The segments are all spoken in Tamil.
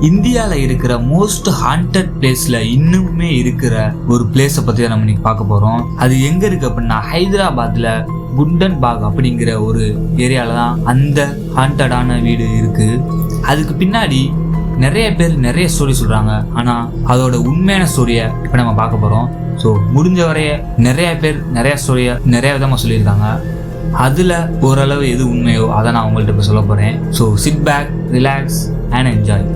இந்தியாவில் இருக்கிற மோஸ்ட் ஹாண்டட் பிளேஸ்ல இன்னுமே இருக்கிற ஒரு பிளேஸை பத்தி நம்ம இன்னைக்கு பார்க்க போறோம். அது எங்க இருக்கு அப்படின்னா ஹைதராபாத்ல குண்டன் பாக் அப்படிங்கிற ஒரு ஏரியால தான் அந்த ஹாண்டடான வீடு இருக்கு. அதுக்கு பின்னாடி நிறைய பேர் நிறைய ஸ்டோரி சொல்றாங்க. ஆனா அதோட உண்மையான ஸ்டோரியை இப்ப நம்ம பார்க்க போறோம். ஸோ முடிஞ்ச வரைய நிறைய பேர் நிறைய ஸ்டோரியை நிறைய விதமா சொல்லியிருக்காங்க. அதுல ஓரளவு எது உண்மையோ அதை நான் உங்கள்கிட்ட இப்போ சொல்ல போறேன். So sit back, relax and enjoy.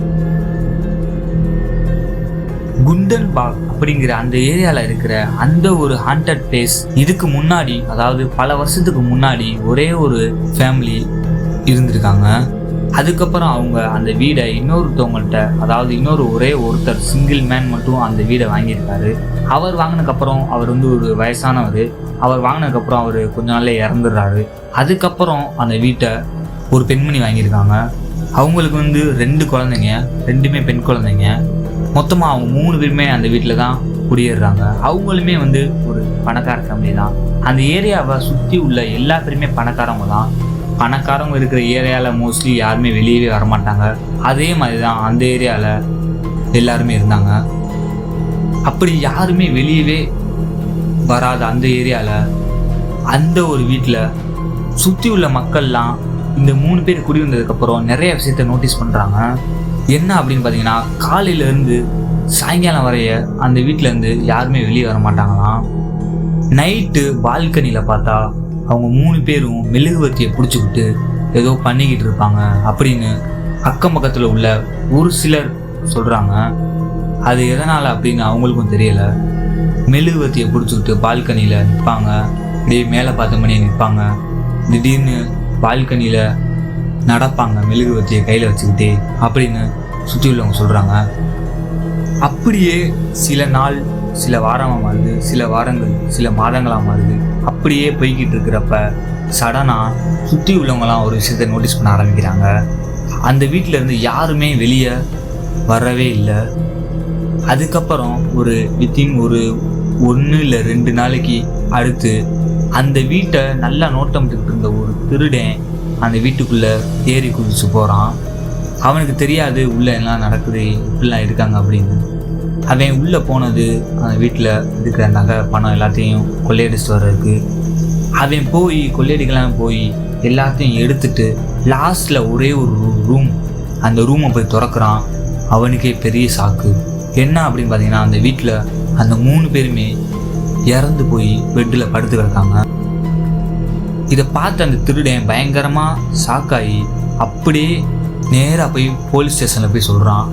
Kundan Bagh அப்படிங்கிற அந்த ஏரியால இருக்கிற அந்த ஒரு ஹாண்டட் பிளேஸ் இதுக்கு முன்னாடி, அதாவது பல வருஷத்துக்கு முன்னாடி ஒரே ஒரு ஃபேமிலி இருந்திருக்காங்க. அதுக்கப்புறம் அவங்க அந்த வீடை இன்னொருத்தவங்கள்ட்ட, அதாவது ஒரே ஒருத்தர் சிங்கிள் மேன் மட்டும் அந்த வீடை வாங்கியிருக்காரு. அவர் வாங்கினதுக்கப்புறம் அவர் ஒரு வயசானவர். அவர் வாங்கினதுக்கப்புறம் அவர் கொஞ்ச நாள்ல இறந்துடுறாரு. அதுக்கப்புறம் அந்த வீட்டை ஒரு பெண்மணி வாங்கியிருக்காங்க. அவங்களுக்கு 2 குழந்தைங்க, 2மே பெண் குழந்தைங்க. மொத்தமாக அவங்க 3 பேருமே அந்த வீட்டில் தான் குடியேறாங்க. அவங்களுமே ஒரு பணக்கார ஃபேமிலி தான். அந்த ஏரியாவை சுற்றி உள்ள எல்லா பேருமே பணக்காரவங்க தான். பணக்காரங்க இருக்கிற ஏரியாவில் மோஸ்ட்லி யாருமே வெளியவே வரமாட்டாங்க. அதே மாதிரி தான் அந்த ஏரியாவில் எல்லாருமே இருந்தாங்க. அப்படி யாருமே வெளியவே வராத அந்த ஏரியாவில் அந்த ஒரு வீட்டில் சுற்றி உள்ள மக்கள்லாம் இந்த 3 பேர் குடி வந்ததுக்கப்புறம் நிறைய விஷயத்த நோட்டீஸ் பண்ணுறாங்க. என்ன அப்படின்னு பார்த்தீங்கன்னா, காலையிலேருந்து சாயங்காலம் வரைய அந்த வீட்டிலேருந்து யாருமே வெளியே வர மாட்டாங்களாம். நைட்டு பால்கனியில் பார்த்தா அவங்க 3 பேரும் மெழுகுவர்த்தியை பிடிச்சிக்கிட்டு ஏதோ பண்ணிக்கிட்டு இருப்பாங்க அப்படின்னு அக்கம் பக்கத்தில் உள்ள ஒரு சிலர் சொல்கிறாங்க. அது எதனால் அப்படின்னு அவங்களுக்கும் தெரியலை. மெழுகுவர்த்தியை பிடிச்சிக்கிட்டு பால்கனியில் நிற்பாங்க. இப்படியே மேலே பார்த்த மணியை நிற்பாங்க. திடீர்னு பால்கனியில் நடப்பாங்க மெழுகுவர்த்தியை கையில் வச்சுக்கிட்டே அப்படின்னு சுற்றி உள்ளவங்க சொல்கிறாங்க. அப்படியே சில நாள், சில வாரமாக மாறுது, சில வாரங்கள், சில மாதங்களாக மாறுது. அப்படியே போய்கிட்டு இருக்கிறப்ப சடனாக சுற்றி உள்ளவங்களாம் ஒரு விஷயத்தை நோட்டீஸ் பண்ண ஆரம்பிக்கிறாங்க. அந்த வீட்டிலேருந்து யாருமே வெளியே வரவே இல்லை. அதுக்கப்புறம் வித்தின் 1 இல்லை 2 நாளைக்கு அடுத்து அந்த வீட்டை நல்லா நோட்டமிட்டு இருந்த ஒரு திருடன் அந்த வீட்டுக்குள்ளே ஏறி குதிச்சு போகிறான். அவனுக்கு தெரியாது உள்ளே எல்லாம் நடக்குது, இப்படிலாம் இருக்காங்க அப்படின்னு. அவன் உள்ளே போனது அந்த வீட்டில் இருக்கிற நகை பணம் எல்லாத்தையும் கொள்ளையடிச்சிட்டு வர்றதுக்கு. அவன் போய் கொள்ளையடிக்கலாம் போய் எல்லாத்தையும் எடுத்துட்டு லாஸ்ட்டில் ஒரே ஒரு ரூம், அந்த ரூமை போய் திறக்கிறான். அவனுக்கே பெரிய சாக்கு. என்ன அப்படின்னு பார்த்தீங்கன்னா, அந்த வீட்டில் அந்த 3 பேருமே இறந்து போய் பெட்டில் படுத்து கிடக்காங்க. இதை பார்த்து அந்த திருடன் பயங்கரமாக ஷாக்காகி அப்படியே நேராக போய் போலீஸ் ஸ்டேஷனில் போய் சொல்கிறான்,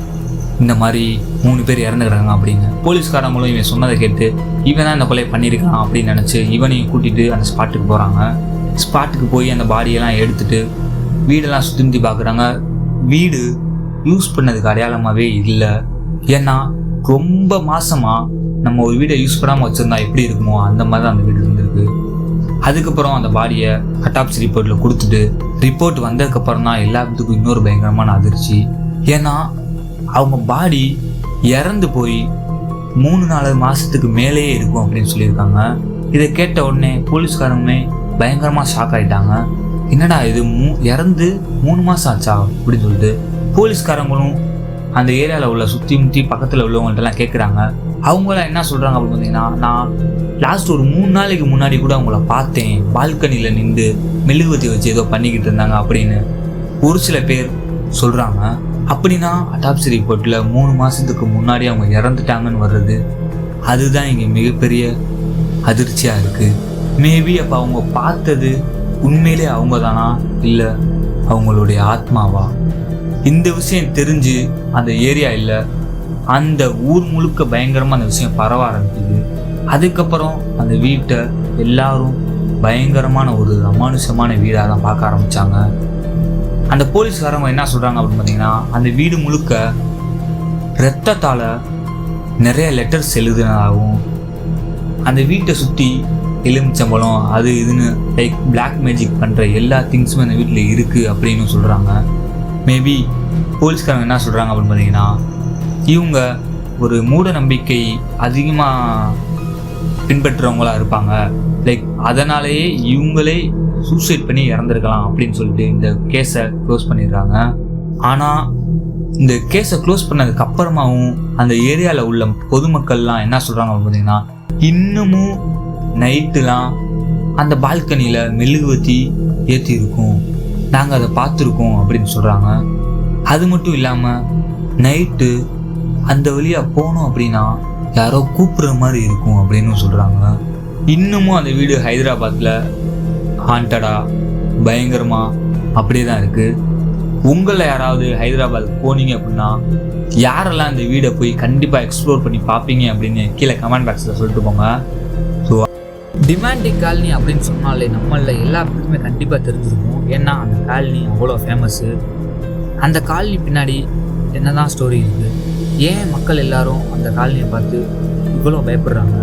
இந்த மாதிரி 3 பேர் இறந்துக்கிறாங்க அப்படின்னு. போலீஸ்காரங்களும் இவன் சொன்னதை கேட்டு இவன் தான் இந்த கொலை பண்ணியிருக்கான் அப்படின்னு நினச்சி இவனையும் கூட்டிகிட்டு அந்த ஸ்பாட்டுக்கு போகிறாங்க. ஸ்பாட்டுக்கு போய் அந்த பாடியெல்லாம் எடுத்துகிட்டு வீடெல்லாம் சுற்றி பார்க்குறாங்க. வீடு யூஸ் பண்ணதுக்கு அடையாளமாகவே இல்லை. ஏன்னா ரொம்ப மாதமாக நம்ம ஒரு வீடை யூஸ் பண்ணாமல் வச்சுருந்தா எப்படி இருக்குமோ அந்த மாதிரி தான் அந்த வீடு இருந்திருக்கு. அதுக்கப்புறம் அந்த பாடியை அட்டாப்சி ரிப்போர்ட்டில் கொடுத்துட்டு ரிப்போர்ட் வந்ததுக்கப்புறம் தான் எல்லாத்துக்கும் இன்னொரு பயங்கரமான அதிர்ச்சி. ஏன்னா அவங்க பாடி இறந்து போய் 3-4 மாதத்துக்கு மேலேயே இருக்கும் அப்படின்னு சொல்லியிருக்காங்க. இதை கேட்ட உடனே போலீஸ்காரங்களுமே பயங்கரமாக ஷாக் ஆகிட்டாங்க. என்னடா இது இறந்து 3 மாதம் ஆச்சா அப்படின்னு சொல்லிட்டு போலீஸ்காரங்களும் அந்த ஏரியாவில் உள்ள சுற்றி முற்றி பக்கத்தில் உள்ளவங்கள்ட்டெல்லாம் கேட்குறாங்க. அவங்களாம் என்ன சொல்கிறாங்க அப்படின்னு பார்த்தீங்கன்னா, நான் லாஸ்ட் ஒரு 3 நாளைக்கு முன்னாடி கூட அவங்கள பார்த்தேன், பால்கனியில் நின்று மெழுகுவத்தி வச்சு ஏதோ பண்ணிக்கிட்டு இருந்தாங்க அப்படின்னு ஒரு சில பேர் சொல்கிறாங்க. அப்படின்னா அட்டாப்சி ரிப்போர்ட்டில் 3 மாதத்துக்கு முன்னாடி அவங்க இறந்துட்டாங்கன்னு வர்றது, அதுதான் இங்கே மிகப்பெரிய அதிர்ச்சியாக இருக்குது. மேபி அப்போ அவங்க பார்த்தது உண்மையிலே அவங்க தானா, இல்லை அவங்களுடைய ஆத்மாவா? இந்த விஷயம் தெரிஞ்சு அந்த ஏரியா இல்லை, அந்த ஊர் முழுக்க பயங்கரமாக அந்த விஷயம் பரவ ஆரம்பிக்குது. அதுக்கப்புறம் அந்த வீட்டை எல்லாரும் பயங்கரமான ஒரு அமானுஷமான வீடாக தான் பார்க்க ஆரம்பித்தாங்க. அந்த போலீஸ்காரங்க என்ன சொல்கிறாங்க அப்படின்னு பார்த்தீங்கன்னா, அந்த வீடு முழுக்க இரத்தத்தால் நிறைய லெட்டர்ஸ் எழுதுனதாகவும், அந்த வீட்டை சுற்றி எலுமிச்சம்பழம் அது இதுன்னு லைக் பிளாக் மேஜிக் பண்ணுற எல்லா திங்ஸுமே அந்த வீட்டில் இருக்குது அப்படின்னு சொல்கிறாங்க. மேபி போலீஸ்காரங்க என்ன சொல்கிறாங்க அப்படின்னு பார்த்தீங்கன்னா, இவங்க ஒரு மூட நம்பிக்கை அதிகமாக பின்பற்றுறவங்களாக இருப்பாங்க, லைக் அதனாலேயே இவங்களே சூசைட் பண்ணி இறந்துருக்கலாம் அப்படின்னு சொல்லிட்டு இந்த கேஸை க்ளோஸ் பண்ணிடுறாங்க. ஆனால் இந்த கேஸை க்ளோஸ் பண்ணதுக்கு அப்புறமாவும் அந்த ஏரியாவில் உள்ள பொதுமக்கள்லாம் என்ன சொல்கிறாங்க பார்த்தீங்கன்னா, இன்னமும் நைட்டுலாம் அந்த பால்கனியில் மெழுகுவத்தி ஏற்றி இருக்கும், நாங்கள் அதை பார்த்துருக்கோம் அப்படின்னு சொல்கிறாங்க. அது மட்டும் இல்லாமல் நைட்டு அந்த வழியாக போனோம் அப்படின்னா யாரோ கூப்பிட்ற மாதிரி இருக்கும் அப்படின்னு சொல்கிறாங்க. இன்னமும் அந்த வீடு ஹைதராபாத்தில் ஹாண்டடாக பயங்கரமாக அப்படியே தான் இருக்குது. உங்களை யாராவது ஹைதராபாத் போனீங்க அப்படின்னா யாரெல்லாம் இந்த வீடை போய் கண்டிப்பாக எக்ஸ்ப்ளோர் பண்ணி பார்ப்பீங்க அப்படின்னு கீழே கமெண்ட் பாக்ஸில் சொல்லிட்டு போங்க. ஸோ டிமாண்டிக் காலனி அப்படின்னு சொன்னாலே நம்மளில் எல்லா பேருக்குமே கண்டிப்பாக தெரிஞ்சிருக்கும். ஏன்னா அந்த காலனி அவ்வளோ ஃபேமஸ்ஸு. அந்த காலனி பின்னாடி என்னதான் ஸ்டோரி இருக்குது, ஏன் மக்கள் எல்லாரும் அந்த காலனியை பார்த்து இவ்வளோ பயப்படுறாங்க,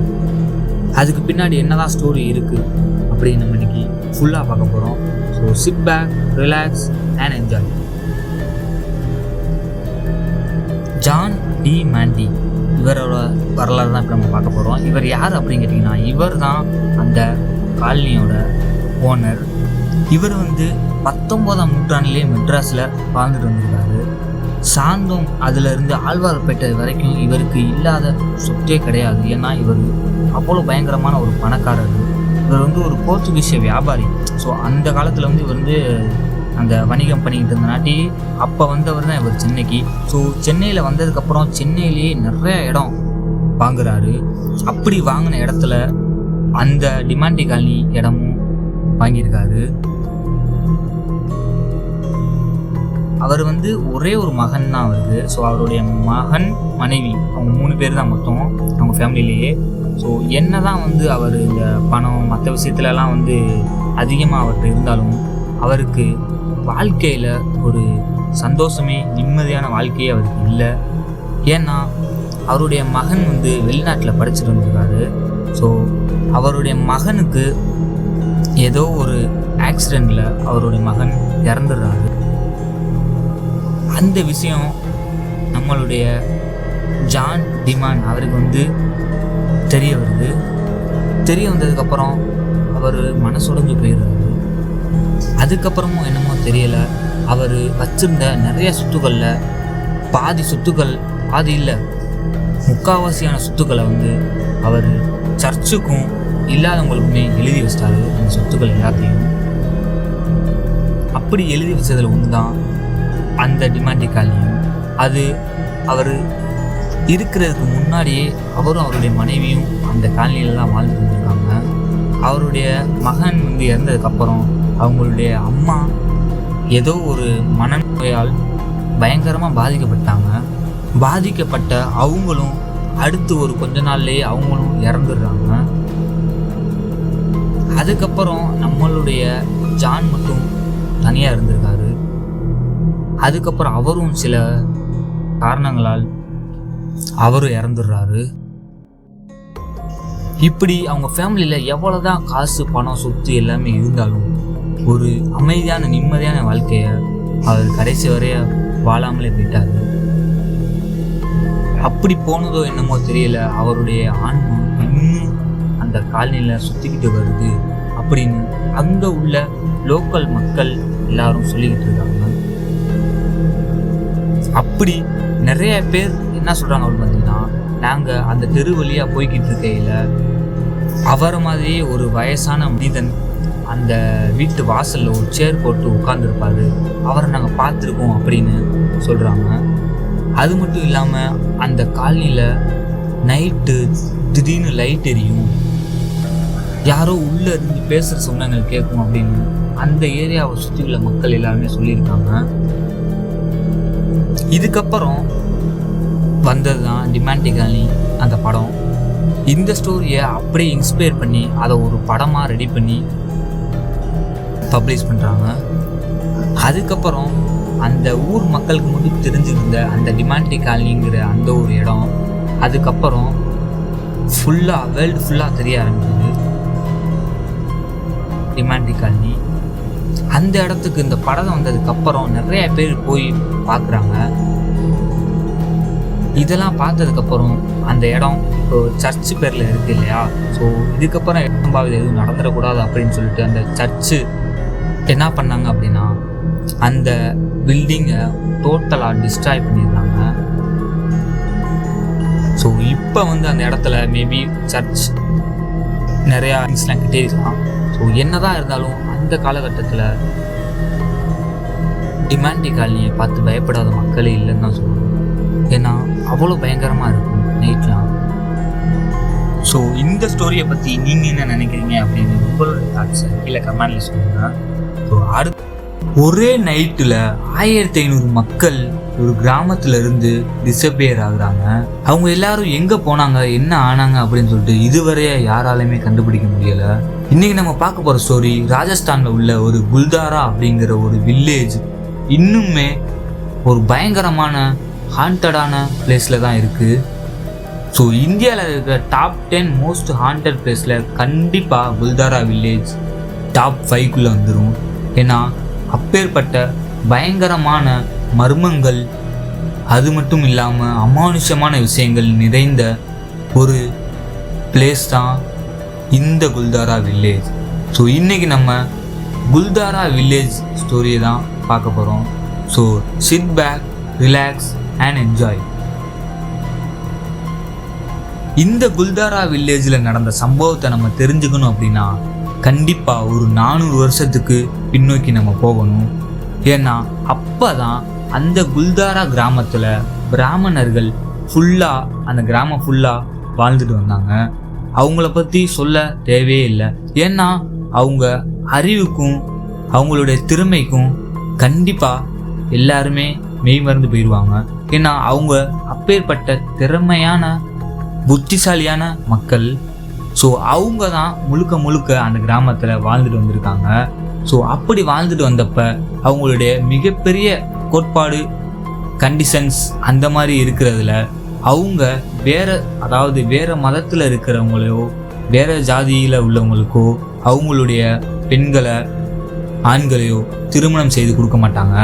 அதுக்கு பின்னாடி என்னதான் ஸ்டோரி இருக்குது அப்படின்னு நம்ம இன்னைக்கு ஃபுல்லாக பார்க்க போகிறோம். So sit back, relax and enjoy. John D Monty இவரோட வரலாறு தான் இப்போ நம்ம பார்க்க போகிறோம். இவர் யார் அப்படின்னு கேட்டிங்கன்னா, இவர் தான் அந்த காலனியோட ஓனர். இவர் 19ஆம் நூற்றாண்டிலே மெட்ராஸில் வாழ்ந்துட்டு வந்திருக்காரு. சாந்தோம் அதிலிருந்து ஆழ்வார்பேட்டை வரைக்கும் இவருக்கு இல்லாத சொத்தே கிடையாது. ஏன்னா இவர் அவ்வளோ பயங்கரமான ஒரு பணக்காரர். இவர் ஒரு போர்ச்சுகீசிய வியாபாரி. ஸோ அந்த காலத்தில் இவர் அந்த வணிகம் பண்ணிக்கிட்டு இருந்தனாட்டி அப்போ வந்தவர் தான் இவர் சென்னைக்கு. ஸோ சென்னையில் வந்ததுக்கப்புறம் சென்னையிலேயே நிறைய இடம் வாங்குறாரு. அப்படி வாங்கின இடத்துல அந்த டிமாண்டிக் காலனி இடமும் வாங்கியிருக்காரு. அவர் ஒரே ஒரு மகன் தான் அவருக்கு. ஸோ அவருடைய மகன், மனைவி, அவங்க 3 பேர் தான் மொத்தம் அவங்க ஃபேமிலியிலேயே. ஸோ என்ன தான் அவர் இந்த பணம் மற்ற விஷயத்துலலாம் அதிகமாக அவர்கிட்ட இருந்தாலும் அவருக்கு வாழ்க்கையில் ஒரு சந்தோஷமே, நிம்மதியான வாழ்க்கையே அவருக்கு இல்லை. ஏன்னா அவருடைய மகன் வெளிநாட்டில் படிச்சுட்டு வந்திருக்காரு. ஸோ அவருடைய மகனுக்கு ஏதோ ஒரு ஆக்சிடெண்ட்டில் அவருடைய மகன் இறந்துடுறாரு. அந்த விஷயம் நம்மளுடைய ஜான் டிமான் அவருக்கு தெரிய வருது. தெரிய வந்ததுக்கப்புறம் அவர் மனசுடைஞ்சு போயிடுறாரு. அதுக்கப்புறமும் என்னமோ தெரியலை, அவர் வச்சிருந்த நிறைய சொத்துக்களில் பாதி சொத்துக்கள், பாதி இல்லை முக்கால்வாசியான சொத்துக்களை அவர் சர்ச்சுக்கும் இல்லாதவங்களுக்குமே எழுதி வச்சிட்டாரு. அந்த சொத்துக்கள் எல்லாத்தையும் அப்படி எழுதி வச்சதில் ஒன்று தான் அந்த டிமாண்டிக் காலனியும். அது அவர் இருக்கிறதுக்கு முன்னாடியே அவரும் அவருடைய மனைவியும் அந்த காலனியில் தான் வாழ்ந்துட்டு இருந்திருக்காங்க. அவருடைய மகன் இறந்ததுக்கப்புறம் அவங்களுடைய அம்மா ஏதோ ஒரு மனநோயால் பயங்கரமாக பாதிக்கப்பட்டாங்க. பாதிக்கப்பட்ட அவங்களும் அடுத்து ஒரு கொஞ்ச நாள்லேயே அவங்களும் இறந்துடுறாங்க. அதுக்கப்புறம் நம்மளுடைய ஜான் மட்டும் தனியாக இருந்திருக்காரு. அதுக்கப்புறம் அவரும் சில காரணங்களால் அவரும் இறந்துடுறாரு. இப்படி அவங்க ஃபேமிலியில் எவ்வளோதான் காசு, பணம், சொத்து எல்லாமே இருந்தாலும் ஒரு அமைதியான நிம்மதியான வாழ்க்கையை அவர் கடைசி வரைய வாழாமலே போயிட்டாரு. அப்படி போனதோ என்னமோ தெரியல, அவருடைய ஆன்மா இன்னும் அந்த காலனியில் சுற்றிக்கிட்டு வருது அப்படின்னு அங்கே உள்ள லோக்கல் மக்கள் எல்லாரும் சொல்லிக்கிட்டு இருக்காங்க. அப்படி நிறைய பேர் என்ன சொல்கிறாங்க அப்படின்னு பார்த்தீங்கன்னா, நாங்கள் அந்த தெரு வழியாக போய்கிட்டு இருக்கையில் அவரை மாதிரியே ஒரு வயசான மனிதன் அந்த வீட்டு வாசலில் ஒரு சேர் போட்டு உட்கார்ந்துருப்பாரு, அவரை நாங்கள் பார்த்துருக்கோம் அப்படின்னு சொல்கிறாங்க. அது மட்டும் இல்லாமல் அந்த காலனியில் நைட்டு திடீர்னு லைட் எரியும், யாரோ உள்ளே இருந்து பேசுகிற சொன்னங்கள் கேட்கும் அப்படின்னு அந்த ஏரியாவை சுற்றி உள்ள மக்கள் எல்லாருமே சொல்லியிருக்காங்க. இதுக்கப்புறம் வந்தது தான் டிமாண்டிக் காலனி அந்த படம். இந்த ஸ்டோரியை அப்படியே இன்ஸ்பயர் பண்ணி அதை ஒரு படமாக ரெடி பண்ணி பப்ளிஷ் பண்ணுறாங்க. அதுக்கப்புறம் அந்த ஊர் மக்களுக்கு மட்டும் தெரிஞ்சிருந்த அந்த டிமாண்டிக் காலனிங்கிற அந்த ஒரு இடம் அதுக்கப்புறம் ஃபுல்லாக வேர்ல்டு ஃபுல்லாக தெரிய ஆரம்பிக்குது. டிமாண்டிக் காலனி அந்த இடத்துக்கு இந்த படம் வந்ததுக்கப்புறம் நிறைய பேர் போய் பார்க்குறாங்க. இதெல்லாம் பார்த்ததுக்கப்புறம் அந்த இடம் இப்போ சர்ச்சு பேரில் இருக்குது இல்லையா, ஸோ இதுக்கப்புறம் இடம்பாவது எதுவும் நடந்துடக்கூடாது அப்படின்னு சொல்லிட்டு அந்த சர்ச்சு என்ன பண்ணாங்க அப்படின்னா அந்த பில்டிங்கை டோட்டலாக டிஸ்ட்ராய் பண்ணிடுறாங்க. ஸோ இப்போ வந்து அந்த இடத்துல மேபி சர்ச் நிறையா திங்ஸ்லாம் கிட்டே இருக்கலாம். ஸோ என்னதான் இருந்தாலும் அந்த காலகட்டத்தில் டிமாண்டி காலனியை பார்த்து பயப்படாத மக்களே இல்லைன்னு தான் சொல்லணும். ஏன்னா அவ்வளோ பயங்கரமாக இருக்கும் நைட்லாம். ஸோ இந்த ஸ்டோரியை பற்றி நீங்கள் என்ன நினைக்கிறீங்க அப்படின்னு உங்களோட தாட்ஸை கீழே கமெண்ட்ல சொல்லுங்கள். ஸோ அடுத்து ஒரே நைட்டில் 1500 மக்கள் ஒரு கிராமத்துல இருந்து டிஸப்பியர் ஆகுறாங்க. அவங்க எல்லாரும் எங்க போனாங்க, என்ன ஆனாங்க அப்படின்னு சொல்லிட்டு இதுவரைய யாராலுமே கண்டுபிடிக்க முடியல. இன்னைக்கு நம்ம பார்க்க போற ஸ்டோரி ராஜஸ்தான்ல உள்ள ஒரு குல்தாரா அப்படிங்கிற ஒரு வில்லேஜ் இன்னுமே ஒரு பயங்கரமான ஹாண்டடான பிளேஸ்ல தான் இருக்கு. ஸோ இந்தியாவில் இருக்கிற டாப் 10 மோஸ்ட் ஹாண்டட் பிளேஸில் கண்டிப்பாக குல்தாரா வில்லேஜ் டாப் 5க்குள்ளே வந்துடும். ஏன்னா அப்பேற்பட்ட பயங்கரமான மர்மங்கள், அது மட்டும் இல்லாமல் அமானுஷமான விஷயங்கள் நிறைந்த ஒரு பிளேஸ் தான் இந்த குல்தாரா வில்லேஜ். ஸோ இன்றைக்கி நம்ம குல்தாரா வில்லேஜ் ஸ்டோரியை தான் பார்க்க போகிறோம். So sit back, relax and enjoy. இந்த குல்தாரா வில்லேஜில் நடந்த சம்பவத்தை நம்ம தெரிஞ்சுக்கணும் அப்படின்னா கண்டிப்பாக ஒரு 400 வருஷத்துக்கு பின்னோக்கி நம்ம போகணும். ஏன்னா அப்போ தான் அந்த குல்தாரா கிராமத்தில் பிராமணர்கள் ஃபுல்லாக, அந்த கிராமம் ஃபுல்லாக வாழ்ந்துட்டு வந்தாங்க. அவங்கள பற்றி சொல்ல தேவையே இல்லை. ஏன்னா அவங்க அறிவுக்கும் அவங்களுடைய திறமைக்கும் கண்டிப்பாக எல்லாருமே மெய்மறந்து போயிடுவாங்க. ஏன்னா அவங்க அப்பேற்பட்ட திறமையான புத்திசாலியான மக்கள். ஸோ அவங்க தான் முழுக்க முழுக்க அந்த கிராமத்தில் வாழ்ந்துட்டு வந்திருக்காங்க. ஸோ அப்படி வாழ்ந்துட்டு வந்தப்ப அவங்களுடைய மிகப்பெரிய கோட்பாடு, கண்டிஷன்ஸ் அந்த மாதிரி இருக்கிறதுல அவங்க வேற மதத்தில் இருக்கிறவங்களையோ வேற ஜாதியில் உள்ளவங்களுக்கோ அவங்களுடைய பெண்களை, ஆண்களையோ திருமணம் செய்து கொடுக்க மாட்டாங்க.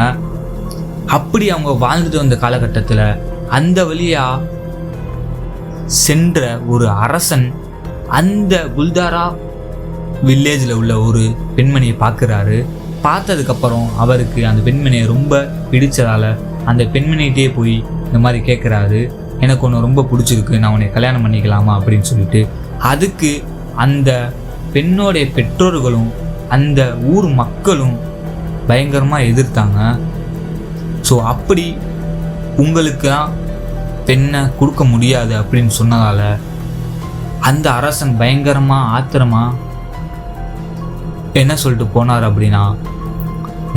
அப்படி அவங்க வாழ்ந்துட்டு வந்த காலகட்டத்தில் அந்த வழியா சென்ற ஒரு அரசன் அந்த குல்தாரா வில்லேஜில் உள்ள ஒரு பெண்மணியை பார்க்குறாரு. பார்த்ததுக்கப்புறம் அவருக்கு அந்த பெண்மணியை ரொம்ப பிடிச்சதால் அந்த பெண்மணிகிட்டே போய் இந்த மாதிரி கேட்குறாரு, எனக்கு ஒன்று ரொம்ப பிடிச்சிருக்கு, நான் உன்னை கல்யாணம் பண்ணிக்கலாமா அப்படின்னு சொல்லிட்டு. அதுக்கு அந்த பெண்ணோடைய பெற்றோர்களும் அந்த ஊர் மக்களும் பயங்கரமாக எதிர்த்தாங்க. ஸோ அப்படி உங்களுக்கு தான் பெண்ணை கொடுக்க முடியாது அப்படின்னு சொன்னதால் அந்த அரசன் பயங்கரமாக ஆத்திரமாக என்ன சொல்லிட்டு போனார் அப்படின்னா,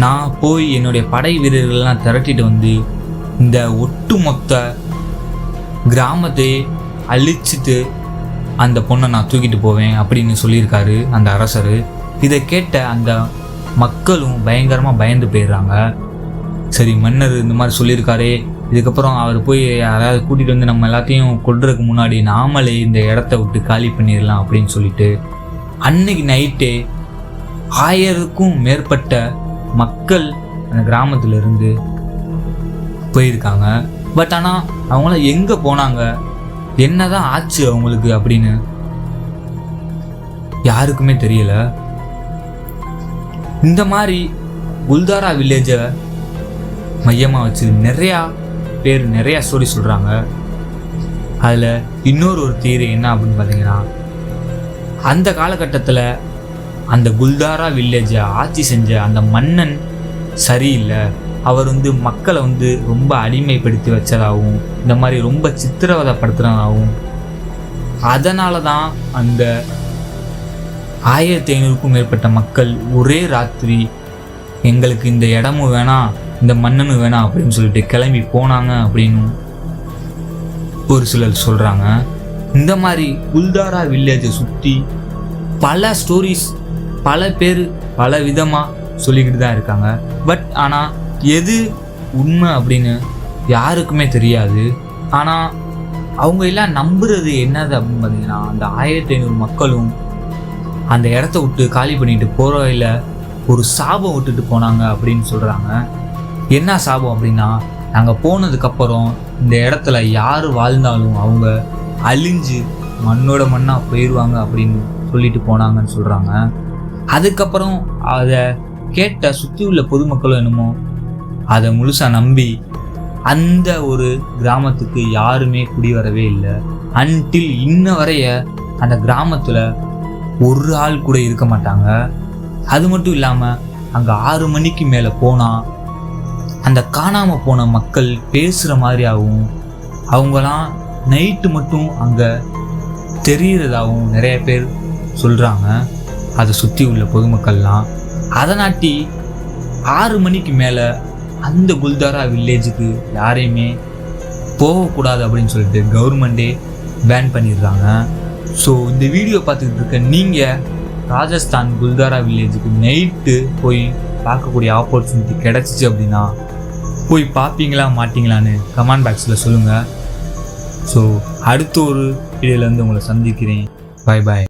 நான் போய் என்னுடைய படை வீரர்கள்லாம் திரட்டிட்டு வந்து இந்த ஒட்டுமொத்த கிராமத்தை அழிச்சிட்டு அந்த பொண்ணை நான் தூக்கிட்டு போவேன் அப்படின்னு சொல்லியிருக்காரு அந்த அரசர். இதை கேட்ட அந்த மக்களும் பயங்கரமாக பயந்து போயிடுறாங்க. சரி, மன்னர் இந்த மாதிரி சொல்லியிருக்காரே, இதுக்கப்புறம் அவர் போய் யாராவது கூட்டிகிட்டு வந்து நம்ம எல்லாத்தையும் கொல்றதுக்கு முன்னாடி நாமளே இந்த இடத்த விட்டு காலி பண்ணிடலாம் அப்படின்னு சொல்லிட்டு அன்னைக்கு நைட்டே 1000க்கும் மேற்பட்ட மக்கள் அந்த கிராமத்தில் இருந்து போயிருக்காங்க. பட் ஆனால் அவங்களாம் எங்கே போனாங்க, என்னதான் ஆச்சு அவங்களுக்கு அப்படின்னு யாருக்குமே தெரியல. இந்த மாதிரி குல்தாரா வில்லேஜை மையமாக வச்சு நிறையா ஸ்டோரி சொல்கிறாங்க. அதில் இன்னொரு தியரி என்ன அப்படின்னு பார்த்தீங்கன்னா, அந்த காலகட்டத்தில் அந்த குல்தாரா வில்லேஜை ஆட்சி செஞ்ச அந்த மன்னன் சரியில்லை, அவர் மக்களை ரொம்ப அடிமைப்படுத்தி வச்சதாகவும் இந்த மாதிரி ரொம்ப சித்திரவதைப்படுத்துறதாகவும், அதனால தான் அந்த 1500க்கும் மேற்பட்ட மக்கள் ஒரே ராத்திரி எங்களுக்கு இந்த இடமும் வேணாம், இந்த மன்னனும் வேணாம் அப்படின்னு சொல்லிட்டு கிளம்பி போனாங்க அப்படின்னு ஒரு சிலர் சொல்கிறாங்க. இந்த மாதிரி குல்தாரா வில்லேஜை சுற்றி பல ஸ்டோரிஸ் பல பேர் பல விதமாக சொல்லிக்கிட்டு தான் இருக்காங்க. பட் ஆனால் எது உண்மை அப்படின்னு யாருக்குமே தெரியாது. ஆனால் அவங்க எல்லாம் நம்புறது என்னது அப்படின்னு பார்த்தீங்கன்னா, அந்த 1500 மக்களும் அந்த இடத்த விட்டு காலி பண்ணிட்டு போகிறவையில் ஒரு சாபம் விட்டுட்டு போனாங்க அப்படின்னு சொல்கிறாங்க. என்ன சாபம் அப்படின்னா, நாங்கள் போனதுக்கப்புறம் இந்த இடத்துல யார் வாழ்ந்தாலும் அவங்க அழிஞ்சு மண்ணோட மண்ணாக போயிடுவாங்க அப்படின்னு சொல்லிட்டு போனாங்கன்னு சொல்கிறாங்க. அதுக்கப்புறம் அதை கேட்ட சுற்றி உள்ள பொதுமக்களும் என்னமோ அதை முழுசாக நம்பி அந்த ஒரு கிராமத்துக்கு யாருமே குடி வரவே இல்லை. அன்டில் இன்ன வரைய அந்த கிராமத்தில் ஒரு ஆள் கூட இருக்க மாட்டாங்க. அது மட்டும் இல்லாமல் அங்கே 6 மணிக்கு மேலே போனால் அந்த காணாமல் போன மக்கள் பேசுகிற மாதிரியாகவும் அவங்களாம் நைட்டு மட்டும் அங்கே தெரிகிறதாகவும் நிறைய பேர் சொல்கிறாங்க. அதை சுற்றி உள்ள பொதுமக்கள்லாம் அதனாட்டி 6 மணிக்கு மேலே அந்த குல்தாரா வில்லேஜுக்கு யாரையுமே போகக்கூடாது அப்படின்னு சொல்லிட்டு கவர்மெண்ட்டே பேன் பண்ணிடுறாங்க. ஸோ இந்த வீடியோ பார்த்துக்கிட்டு இருக்க நீங்கள் ராஜஸ்தான் குல்தாரா வில்லேஜுக்கு நைட்டு போய் பார்க்கக்கூடிய ஆப்பர்ச்சுனிட்டி கிடச்சிச்சு அப்படின்னா போய் பார்ப்பீங்களா மாட்டிங்களான்னு கமெண்ட் பாக்ஸில் சொல்லுங்கள். ஸோ அடுத்த ஒரு வீடியோவில் வந்து உங்களை சந்திக்கிறேன். பாய் பாய்.